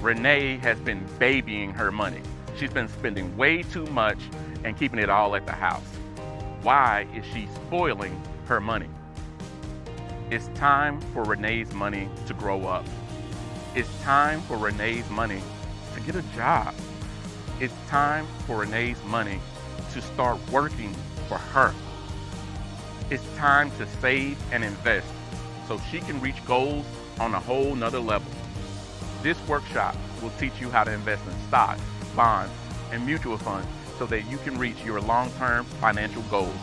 Renee has been babying her money. She's been spending way too much and keeping it all at the house. Why is she spoiling her money? It's time for Renee's money to grow up. It's time for Renee's money to get a job. It's time for Renee's money to start working for her. It's time to save and invest so she can reach goals on a whole nother level. This workshop will teach you how to invest in stocks, bonds, and mutual funds so that you can reach your long-term financial goals.